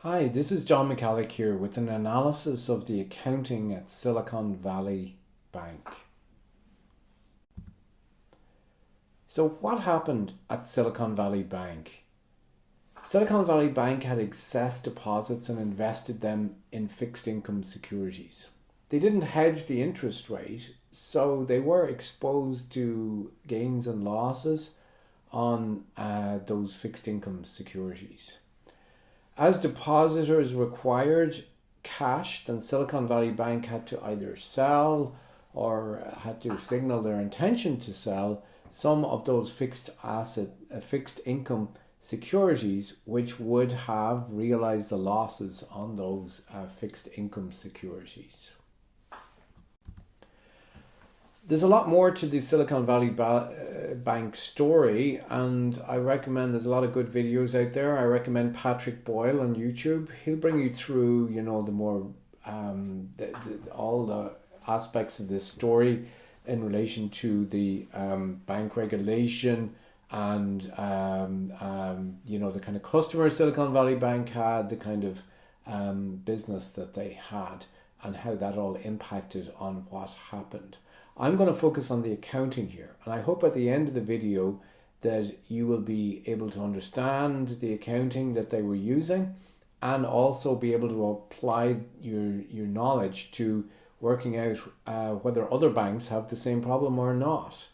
Hi, this is John McCallick here with an analysis of the accounting at Silicon Valley Bank. So what happened at Silicon Valley Bank? Silicon Valley Bank had excess deposits and invested them in fixed income securities. They didn't hedge the interest rate, so they were exposed to gains and losses on those fixed income securities. As depositors required cash, then Silicon Valley Bank had to either sell or had to signal their intention to sell some of those fixed income securities, which would have realized the losses on those fixed income securities. There's a lot more to the Silicon Valley Bank story, and I recommend there's a lot of good videos out there. I recommend Patrick Boyle on YouTube. He'll bring you through, the more all the aspects of this story in relation to the bank regulation and the kind of customers Silicon Valley Bank had, the kind of business that they had, and how that all impacted on what happened. I'm going to focus on the accounting here, and I hope at the end of the video that you will be able to understand the accounting that they were using and also be able to apply your knowledge to working out whether other banks have the same problem or not.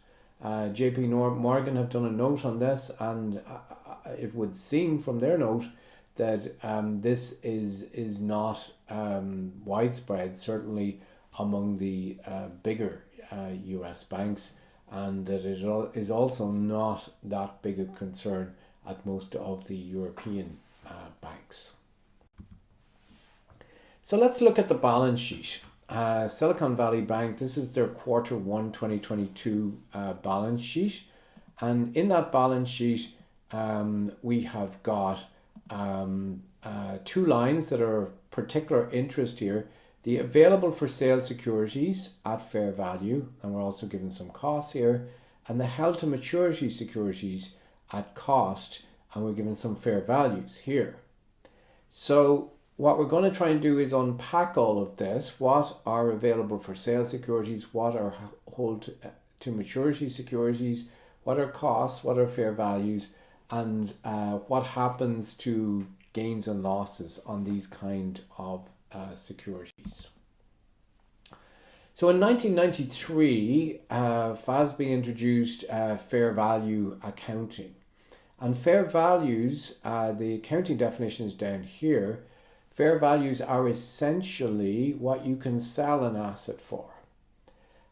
JP Morgan have done a note on this, and it would seem from their note that this is not widespread, certainly among the bigger US banks, and that it is also not that big a concern at most of the European banks. So let's look at the balance sheet. Silicon Valley Bank, this is their Q1 2022 balance sheet, and in that balance sheet we have got two lines that are of particular interest here. The available for sale securities at fair value, and we're also given some costs here, and the held to maturity securities at cost, and we're given some fair values here. So what we're going to try and do is unpack all of this. What are available for sale securities? What are hold to maturity securities? What are costs? What are fair values? And what happens to gains and losses on these kind of securities. So in 1993, FASB introduced fair value accounting. And fair values, the accounting definition is down here. Fair values are essentially what you can sell an asset for.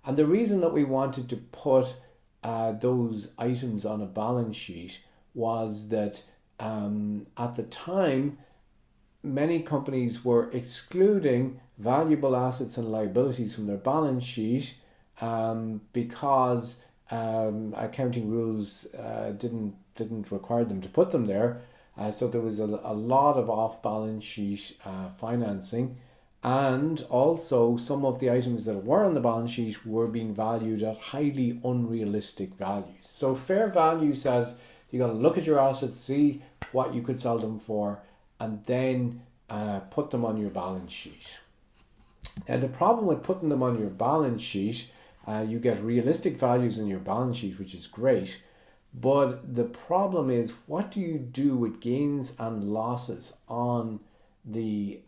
And the reason that we wanted to put those items on a balance sheet was that at the time, many companies were excluding valuable assets and liabilities from their balance sheet because accounting rules didn't require them to put them there. So there was a lot of off-balance sheet financing, and also some of the items that were on the balance sheet were being valued at highly unrealistic values. So fair value says you got to look at your assets, see what you could sell them for, and then put them on your balance sheet. And the problem with putting them on your balance sheet, you get realistic values in your balance sheet, which is great. But the problem is, what do you do with gains and losses on the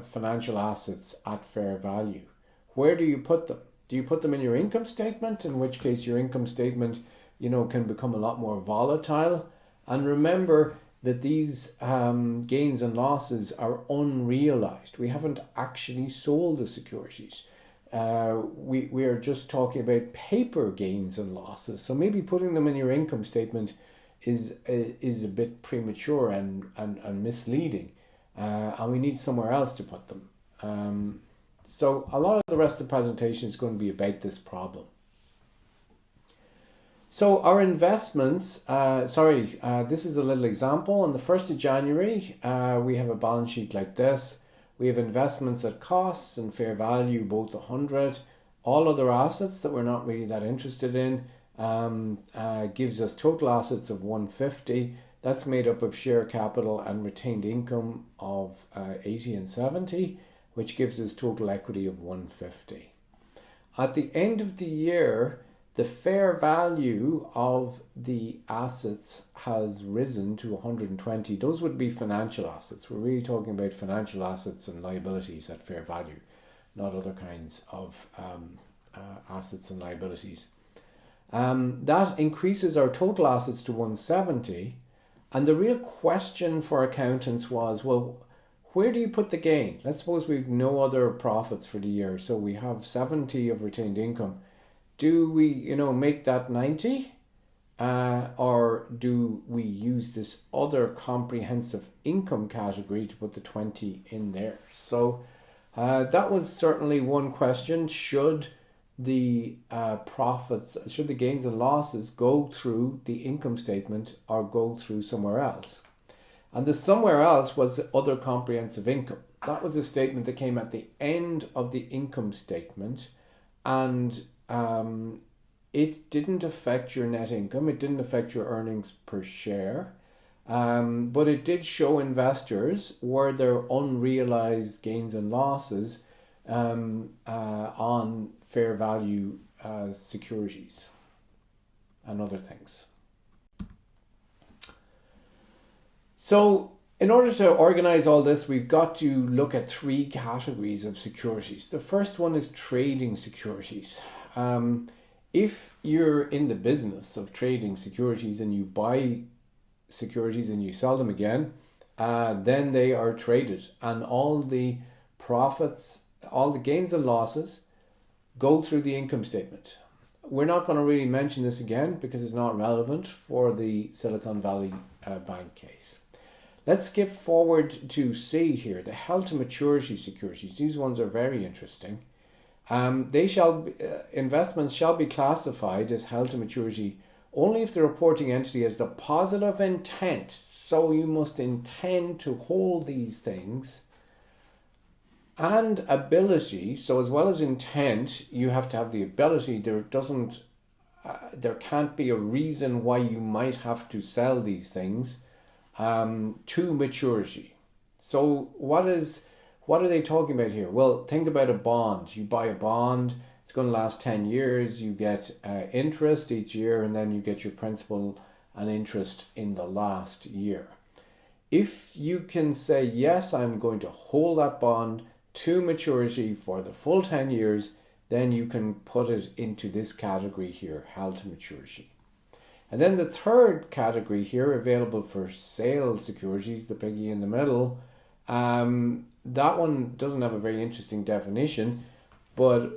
financial assets at fair value? Where do you put them? Do you put them in your income statement? In which case your income statement, can become a lot more volatile. And remember that these gains and losses are unrealized. We haven't actually sold the securities. We are just talking about paper gains and losses. So maybe putting them in your income statement is a bit premature and misleading. And we need somewhere else to put them. So a lot of the rest of the presentation is going to be about this problem. So our investments, this is a little example. On the 1st of January, we have a balance sheet like this. We have investments at costs and fair value, both 100. All other assets that we're not really that interested in gives us total assets of 150. That's made up of share capital and retained income of 80 and 70, which gives us total equity of 150. At the end of the year, the fair value of the assets has risen to 120. Those would be financial assets. We're really talking about financial assets and liabilities at fair value, not other kinds of assets and liabilities. That increases our total assets to 170. And the real question for accountants was, well, where do you put the gain? Let's suppose we've no other profits for the year. So we have 70 of retained income. Do we, make that 90? Or do we use this other comprehensive income category to put the 20 in there? So that was certainly one question. Should the should the gains and losses go through the income statement or go through somewhere else? And the somewhere else was other comprehensive income. That was a statement that came at the end of the income statement, and it didn't affect your net income. It didn't affect your earnings per share. But it did show investors were there unrealized gains and losses on fair value securities and other things. So in order to organize all this, we've got to look at three categories of securities. The first one is trading securities. If you're in the business of trading securities and you buy securities and you sell them again, then they are traded, and all the profits, all the gains and losses go through the income statement. We're not going to really mention this again because it's not relevant for the Silicon Valley Bank case. Let's skip forward to C here, the held to maturity securities. These ones are very interesting. Investments shall be classified as held to maturity only if the reporting entity has the positive intent. So you must intend to hold these things, and ability. So as well as intent, you have to have the ability. There can't be a reason why you might have to sell these things to maturity. So what are they talking about here? Well, think about a bond. You buy a bond, it's going to last 10 years, you get interest each year, and then you get your principal and interest in the last year. If you can say, yes, I'm going to hold that bond to maturity for the full 10 years, then you can put it into this category here, held to maturity. And then the third category here, available for sale securities, the piggy in the middle, that one doesn't have a very interesting definition, but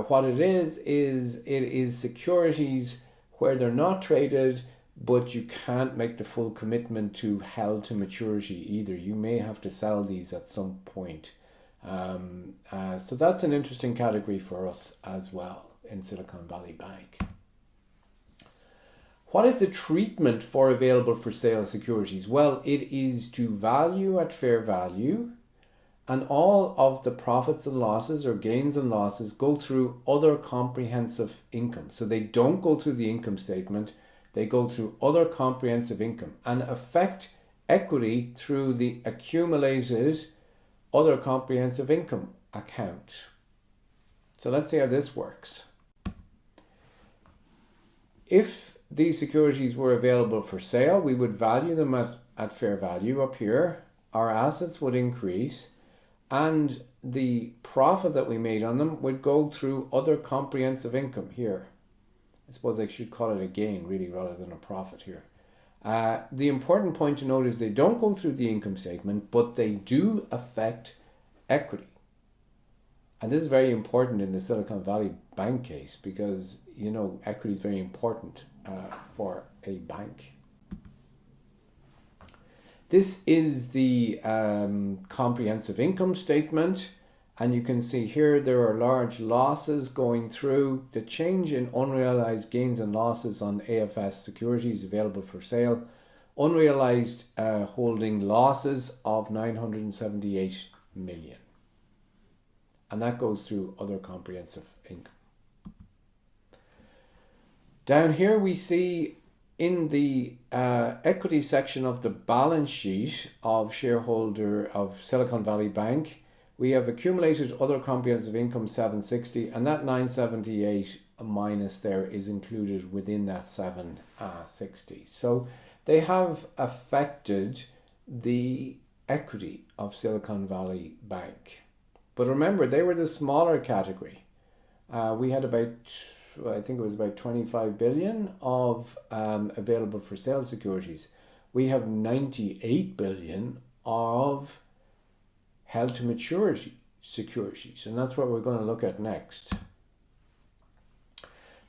what it is securities where they're not traded, but you can't make the full commitment to held to maturity either. You may have to sell these at some point. So that's an interesting category for us as well in Silicon Valley Bank. What is the treatment for available for sale securities? Well, it is to value at fair value, and all of the profits and losses or gains and losses go through other comprehensive income. So they don't go through the income statement, they go through other comprehensive income and affect equity through the accumulated other comprehensive income account. So let's see how this works. If these securities were available for sale, we would value them at fair value up here. Our assets would increase, and the profit that we made on them would go through other comprehensive income here. I suppose I should call it a gain really rather than a profit here. The important point to note is they don't go through the income statement, but they do affect equity. And this is very important in the Silicon Valley Bank case because, equity is very important for a bank. This is the comprehensive income statement, and you can see here there are large losses going through. The change in unrealized gains and losses on AFS securities available for sale. Unrealized holding losses of 978 million. And that goes through other comprehensive income. Down here we see in the equity section of the balance sheet of shareholder of Silicon Valley Bank, we have accumulated other comprehensive income 760, and that 978 minus there is included within that 760. So they have affected the equity of Silicon Valley Bank. But remember, they were the smaller category. We had about, I think it was about 25 billion of available for sale securities. We have 98 billion of held to maturity securities, and that's what we're going to look at next.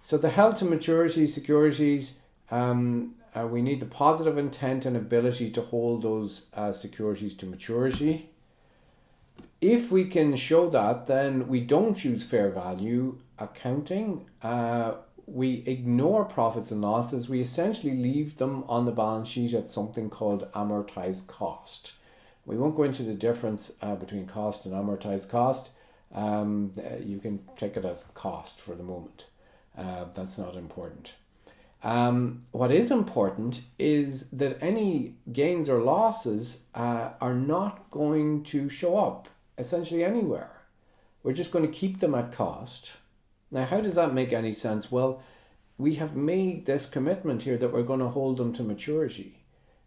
So the held to maturity securities, we need the positive intent and ability to hold those securities to maturity. If we can show that, then we don't use fair value accounting. We ignore profits and losses. We essentially leave them on the balance sheet at something called amortised cost. We won't go into the difference between cost and amortised cost. You can take it as cost for the moment. That's not important. What is important is that any gains or losses are not going to show up essentially anywhere. We're just going to keep them at cost. Now, how does that make any sense? Well, we have made this commitment here that we're going to hold them to maturity.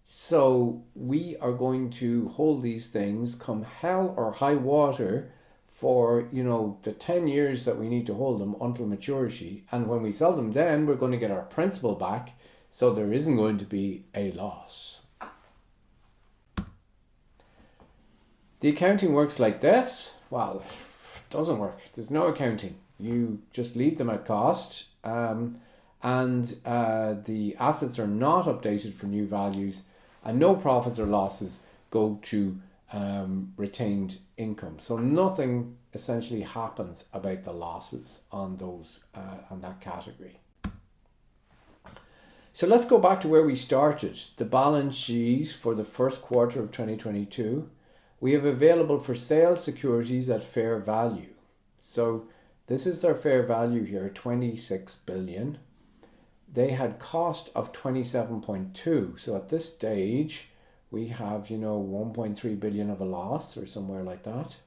So we are going to hold these things come hell or high water for, the 10 years that we need to hold them until maturity. And when we sell them then, we're going to get our principal back. So there isn't going to be a loss. The accounting works like this. Well, it doesn't work. There's no accounting. You just leave them at cost, and the assets are not updated for new values, and no profits or losses go to retained income. So nothing essentially happens about the losses on those on that category. So let's go back to where we started. The balance sheet for the first quarter of 2022. We have available for sale securities at fair value. So this is their fair value here, 26 billion. They had cost of 27.2. So at this stage, we have, 1.3 billion of a loss or somewhere like that.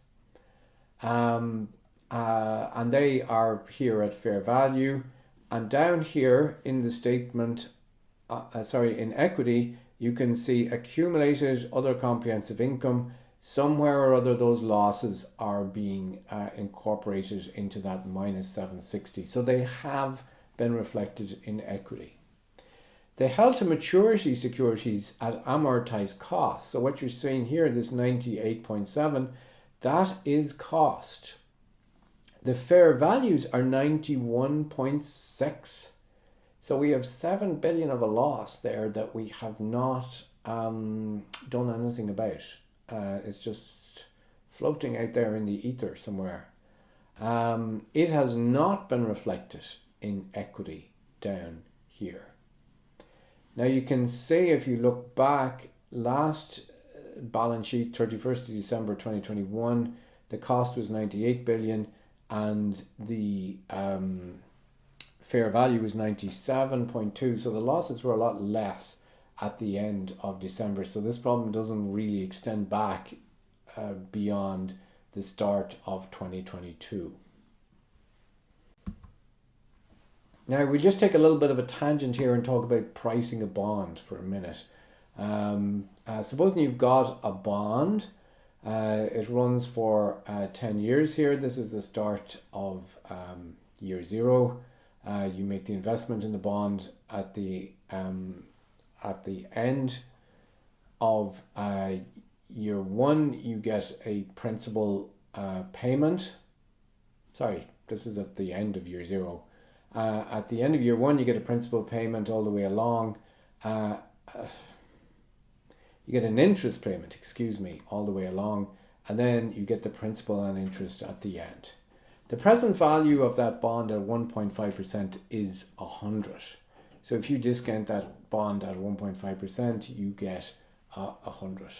And they are here at fair value. And down here in the statement, in equity, you can see accumulated other comprehensive income. Somewhere or other, those losses are being incorporated into that minus 760. So they have been reflected in equity. They held to maturity securities at amortised cost. So what you're seeing here, this 98.7, that is cost. The fair values are 91.6. So we have 7 billion of a loss there that we have not done anything about. It's just floating out there in the ether somewhere. It has not been reflected in equity down here. Now you can see, if you look back, last balance sheet, 31st of December 2021, the cost was 98 billion and the fair value was 97.2. So the losses were a lot less at the end of December. So this problem doesn't really extend back beyond the start of 2022. Now we'll just take a little bit of a tangent here and talk about pricing a bond for a minute. Supposing you've got a bond, it runs for 10 years here. This is the start of year zero. You make the investment in the bond at the end of year one. You get a principal payment. Sorry, this is at the end of year zero. At the end of year one, you get a principal payment all the way along. You get an interest payment, all the way along, and then you get the principal and interest at the end. The present value of that bond at 1.5% is 100. So if you discount that bond at 1.5%, you get 100.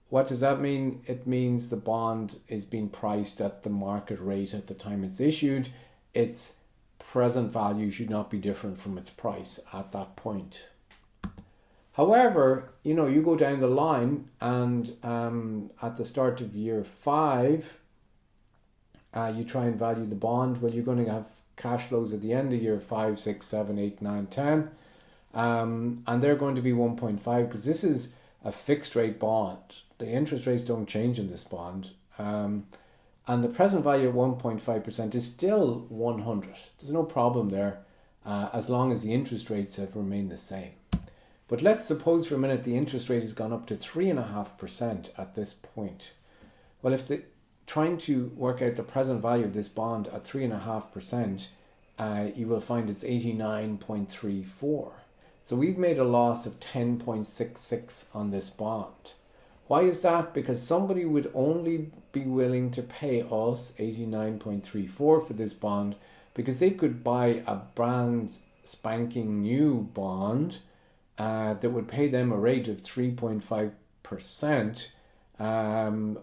What does that mean? It means the bond is being priced at the market rate at the time it's issued. Its present value should not be different from its price at that point. However, you go down the line and at the start of year 5, you try and value the bond. Well, you're going to have cash flows at the end of year 5, 6, 7, 8, 9, 10. And they're going to be 1.5 because this is a fixed rate bond. The interest rates don't change in this bond. And the present value of 1.5% is still 100. There's no problem there as long as the interest rates have remained the same. But let's suppose for a minute the interest rate has gone up to 3.5% at this point. Well, if trying to work out the present value of this bond at 3.5%, you will find it's 89.34. So we've made a loss of 10.66 on this bond. Why is that? Because somebody would only be willing to pay us 89.34 for this bond because they could buy a brand spanking new bond that would pay them a rate of 3.5%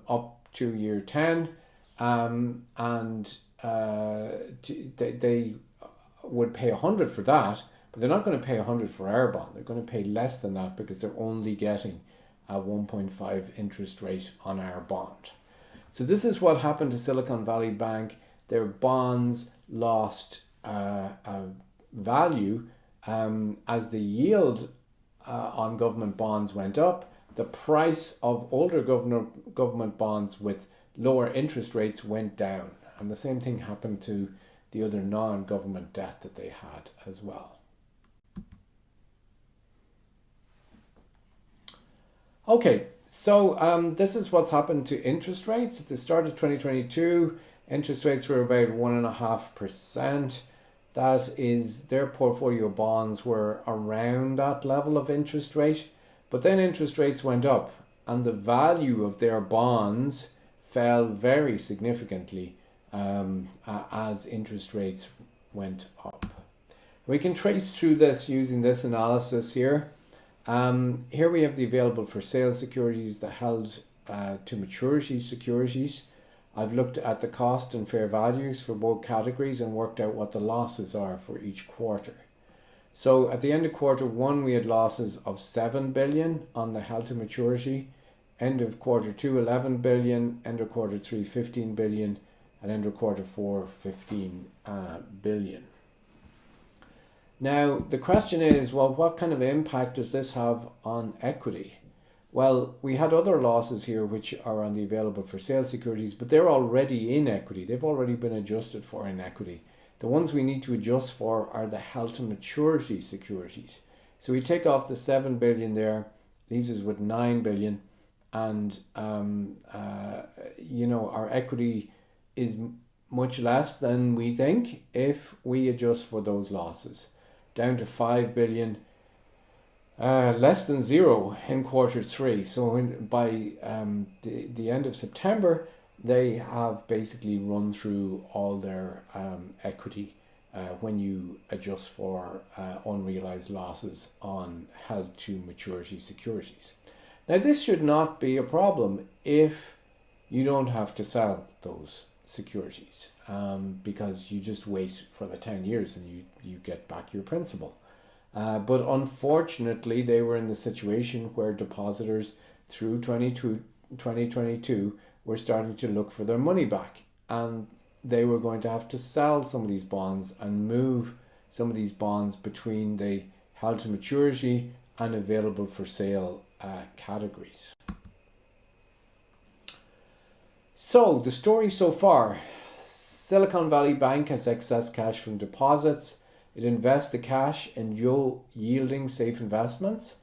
up to year 10, and they would pay 100 for that, but they're not going to pay 100 for our bond. They're going to pay less than that because they're only getting a 1.5 interest rate on our bond. So this is what happened to Silicon Valley Bank. Their bonds lost value as the yield on government bonds went up. The price of older government bonds with lower interest rates went down. And the same thing happened to the other non-government debt that they had as well. Okay, so this is what's happened to interest rates. At the start of 2022, interest rates were about 1.5%. That is, their portfolio bonds were around that level of interest rate. But then interest rates went up and the value of their bonds fell very significantly as interest rates went up. We can trace through this using this analysis here. Here we have the available for sale securities, the held to maturity securities. I've looked at the cost and fair values for both categories and worked out what the losses are for each quarter. So at the end of quarter 1, we had losses of 7 billion on the held to maturity. End of quarter 2, 11 billion. End of quarter 3, 15 billion. And end of quarter 4, 15 billion. Now, the question is, well, what kind of impact does this have on equity? Well, we had other losses here which are on the available for sale securities, but they're already in equity. They've already been adjusted for in equity. The ones we need to adjust for are the held to maturity securities. So we take off the 7 billion there, leaves us with 9 billion, and our equity is much less than we think if we adjust for those losses. Down to 5 billion, less than zero in quarter 3. So by the end of September, they have basically run through all their equity when you adjust for unrealized losses on held to maturity securities. Now, this should not be a problem if you don't have to sell those securities because you just wait for the 10 years and you get back your principal. But unfortunately, they were in the situation where depositors through 2022 were starting to look for their money back, and they were going to have to sell some of these bonds and move some of these bonds between the held to maturity and available for sale categories. So the story so far: Silicon Valley Bank has excess cash from deposits. It invests the cash in yielding safe investments.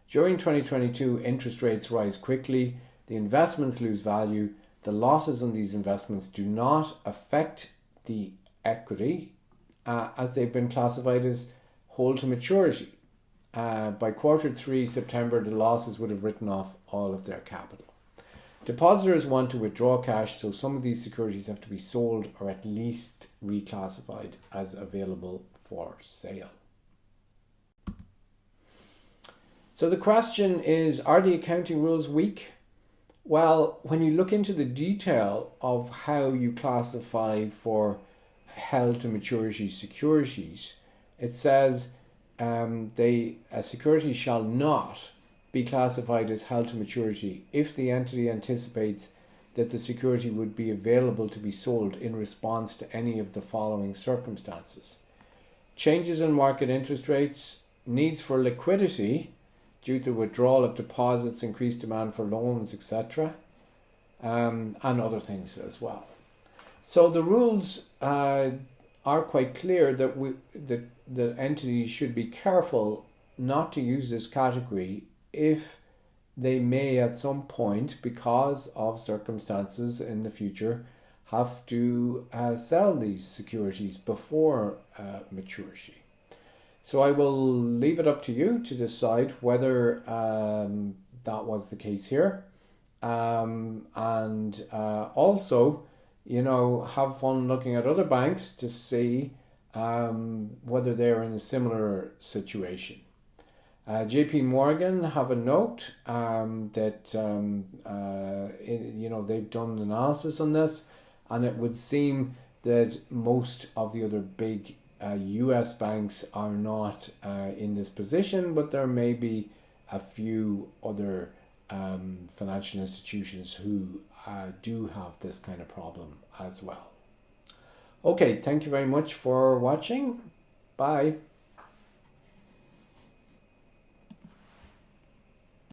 During 2022, interest rates rise quickly. The investments lose value. The losses on these investments do not affect the equity as they've been classified as hold to maturity. By quarter 3, September, the losses would have written off all of their capital. Depositors want to withdraw cash, so some of these securities have to be sold or at least reclassified as available for sale. So the question is, are the accounting rules weak? Well, when you look into the detail of how you classify for held to maturity securities, it says a security shall not be classified as held to maturity if the entity anticipates that the security would be available to be sold in response to any of the following circumstances: changes in market interest rates, needs for liquidity due to withdrawal of deposits, increased demand for loans, etc., and other things as well. So the rules are quite clear that entities should be careful not to use this category if they may at some point, because of circumstances in the future, have to sell these securities before maturity. So I will leave it up to you to decide whether that was the case here. And also, have fun looking at other banks to see whether they're in a similar situation. JP Morgan have a note that they've done an analysis on this, and it would seem that most of the other big US banks are not in this position, but there may be a few other financial institutions who do have this kind of problem as well. Okay, thank you very much for watching. Bye.